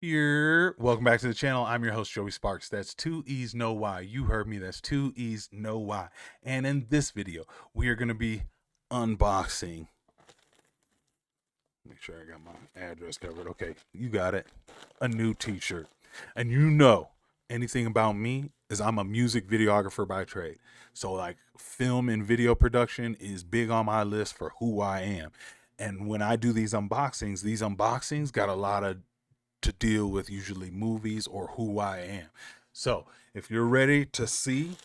Here, welcome back to the channel. I'm your host, Joey Sparks. That's two E's, no Y. You heard me. That's two E's, no Y. And in this video, we are going to be unboxing. Make sure I got my address covered. Okay, you got it. A new t-shirt. And you know, anything about me is I'm a music videographer by trade. So, like, film and video production is big on my list for who I am. And when I do these unboxings got a lot of to deal with, usually movies or who I am. So if you're ready to see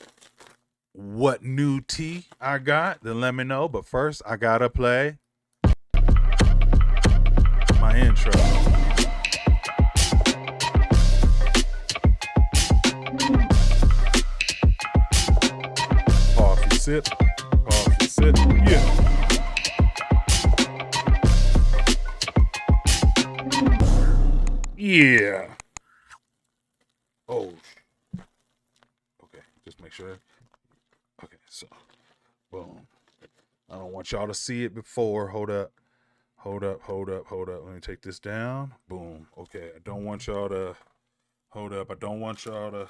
what new tea I got, then let me know. But first, I gotta play my intro. Coffee sip, coffee sip, yeah. Yeah. Oh, okay. Just make sure. Okay, so boom. I don't want y'all to see it before. Hold up. Hold up, hold up, hold up. Let me take this down. Boom. Okay. I don't want y'all to hold up. I don't want y'all to.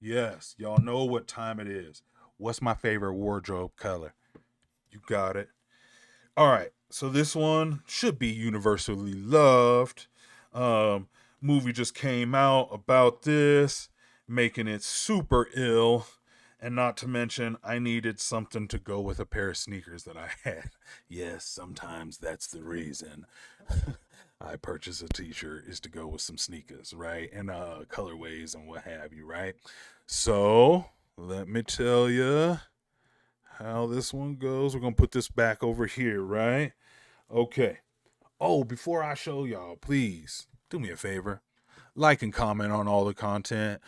Yes, y'all know what time it is. What's my favorite wardrobe color? You got it. All right. So this one should be universally loved. Um, movie just came out about this, making it super ill. And not to mention, I needed something to go with a pair of sneakers that I had. Yes, sometimes that's the reason I purchase a t-shirt is to go with some sneakers, right? And colorways and what have you, right? So let me tell you how this one goes. We're gonna put this back over here, right? Okay. Oh, before I show y'all, please do me a favor. Like and comment on all the content.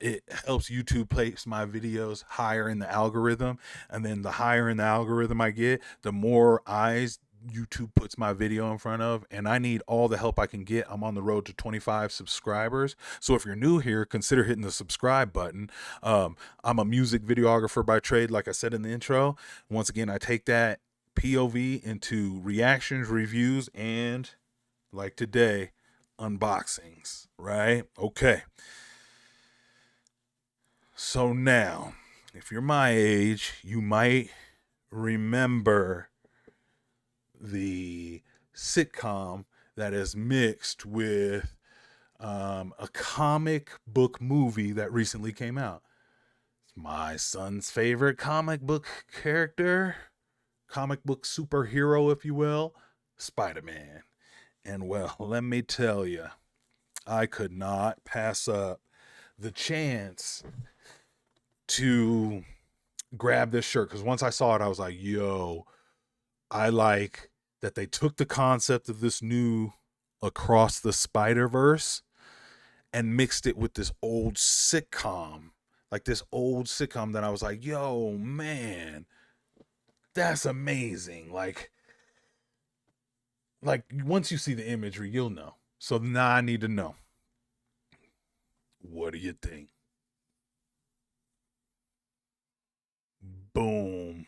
It helps YouTube place my videos higher in the algorithm. And then the higher in the algorithm I get, the more eyes YouTube puts my video in front of. And I need all the help I can get. I'm on the road to 25 subscribers. So if you're new here, consider hitting the subscribe button. I'm a music videographer by trade, like I said in the intro. Once again, I take that POV into reactions, reviews, and like today, unboxings, right? Okay. So now, if you're my age, you might remember the sitcom that is mixed with a comic book movie that recently came out. It's my son's favorite comic book character, comic book superhero, if you will, Spider-Man. And well, let me tell you, I could not pass up the chance to grab this shirt because once I saw it, I was like, yo, I like that they took the concept of this new Across the Spider Verse and mixed it with this old sitcom. Like this old sitcom that I was like, yo, man, that's amazing. Like once you see the imagery, you'll know. So now I need to know. What do you think? Boom.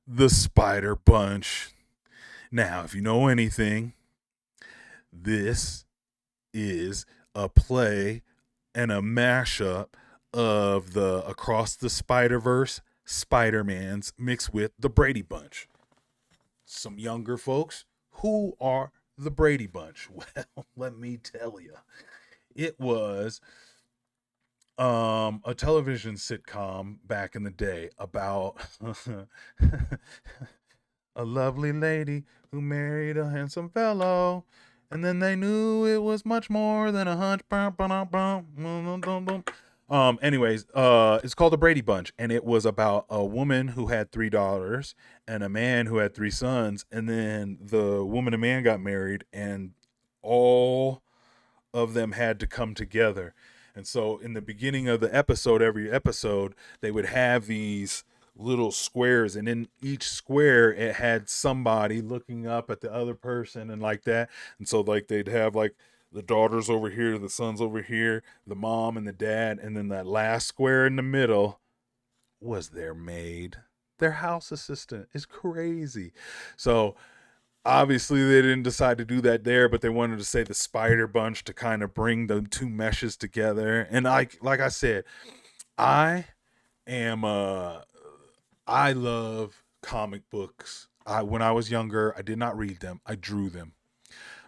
The Spider Bunch. Now, if you know anything, this is a play and a mashup of the Across the Spider Verse Spider-Mans mixed with the Brady Bunch. Some younger folks, who are the Brady Bunch? Well, let me tell you, it was a television sitcom back in the day about a lovely lady who married a handsome fellow. And then they knew it was much more than a hunch. Anyways, it's called the Brady Bunch, and it was about a woman who had three daughters and a man who had three sons, and then the woman and man got married, and all of them had to come together. And so in the beginning of the episode, every episode, they would have these little squares, and in each square it had somebody looking up at the other person and like that. And so like they'd have like the daughters over here, the sons over here, the mom and the dad, and then that last square in the middle was their maid. their house assistant. It's crazy. So obviously they didn't decide to do that there, but they wanted to say the Spider Bunch to kind of bring the two meshes together. And like I said, I am I love comic books. When I was younger, I did not read them. I drew them.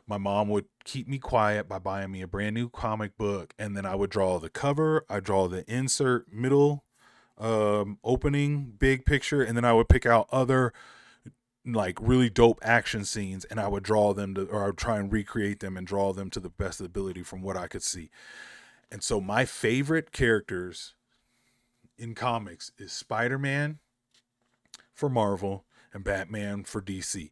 My mom would keep me quiet by buying me a brand new comic book, and then I would draw the cover, I draw the insert, middle, opening, big picture, and then I would pick out other like really dope action scenes, and I would draw them to, or I would try and recreate them and draw them to the best ability from what I could see. And so my favorite characters in comics is Spider-Man for Marvel and Batman for DC.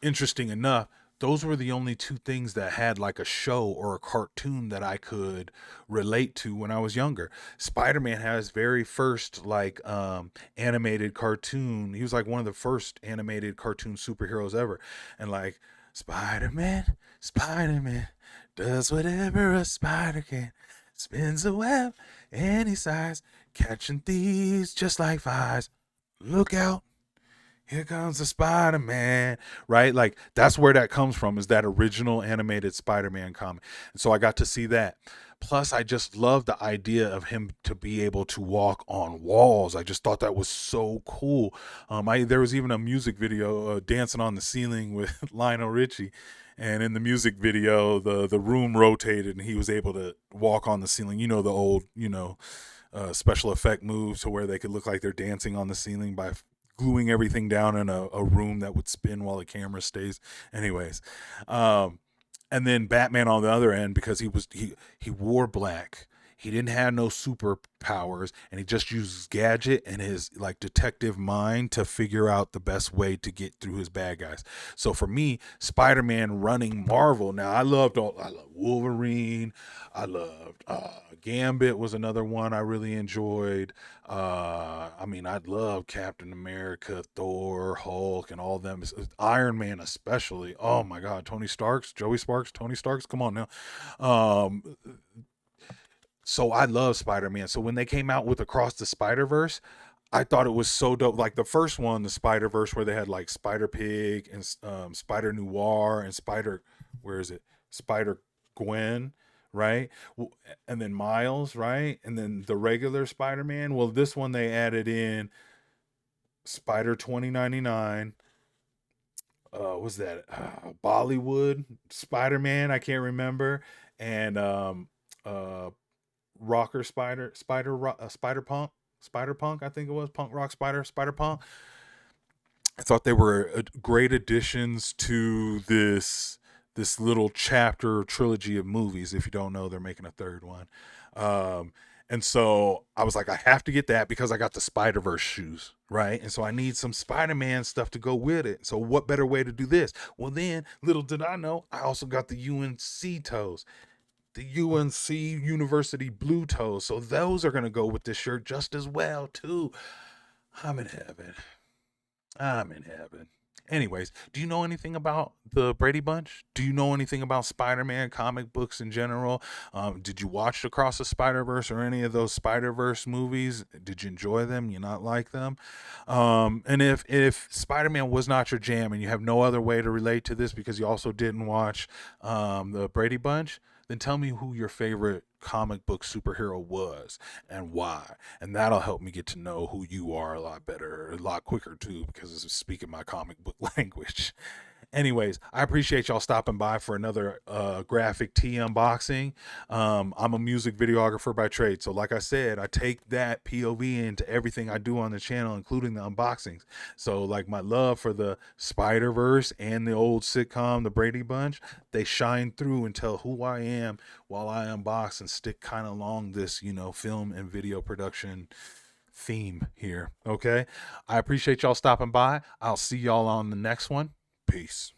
Interesting enough, those were the only two things that had like a show or a cartoon that I could relate to when I was younger. Spider-Man had his very first like animated cartoon. He was like one of the first animated cartoon superheroes ever. And like Spider-Man, Spider-Man does whatever a spider can. Spins a web any size, catching thieves just like flies. Look out, here comes the Spider-Man, right? Like that's where that comes from, is that original animated Spider-Man comic. And so I got to see that. Plus, I just love the idea of him to be able to walk on walls. I just thought that was so cool. There was even a music video, dancing on the ceiling with Lionel Richie, and in the music video, the room rotated and he was able to walk on the ceiling. You know the old special effect moves to where they could look like they're dancing on the ceiling by gluing everything down in a room that would spin while the camera stays. Anyways, and then Batman on the other end, because he wore black. He didn't have no superpowers, and he just used his gadget and his like detective mind to figure out the best way to get through his bad guys. So for me, Spider-Man running Marvel. Now I loved Wolverine. I loved Gambit was another one I really enjoyed. I mean, I love Captain America, Thor, Hulk, and all of them. Iron Man especially. Oh my God, Tony Starks, Joey Sparks, Tony Starks. Come on now. Um, so I love Spider-Man. So when they came out with Across the Spider-Verse, I thought it was so dope. Like the first one, the Spider-Verse, where they had like Spider Pig and Spider Noir and Spider, where is it? Spider Gwen, right? And then Miles, right? And then the regular Spider-Man. Well, this one they added in Spider 2099. Was that Bollywood Spider-Man? I can't remember. And rocker spider punk, I think it was punk rock spider punk. I thought they were great additions to this little chapter trilogy of movies. If you don't know, they're making a third one. um and so I was like, I have to get that because I got the Spider-Verse shoes, right? And so I need some Spider-Man stuff to go with it. So what better way to do this? Well, then little did I know, I also got the UNC toes, the UNC University blue toes. So those are going to go with this shirt just as well, too. I'm in heaven. I'm in heaven. Anyways, do you know anything about the Brady Bunch? Do you know anything about Spider-Man comic books in general? Did you watch Across the Spider-Verse or any of those Spider-Verse movies? Did you enjoy them? You not like them? And if Spider-Man was not your jam and you have no other way to relate to this because you also didn't watch the Brady Bunch, then tell me who your favorite comic book superhero was and why. And that'll help me get to know who you are a lot better, a lot quicker too, because it's speaking my comic book language. Anyways, I appreciate y'all stopping by for another graphic tee unboxing. I'm a music videographer by trade. So like I said, I take that POV into everything I do on the channel, including the unboxings. So like my love for the Spider-Verse and the old sitcom, The Brady Bunch, they shine through and tell who I am while I unbox and stick kind of along this, film and video production theme here. Okay. I appreciate y'all stopping by. I'll see y'all on the next one. Peace.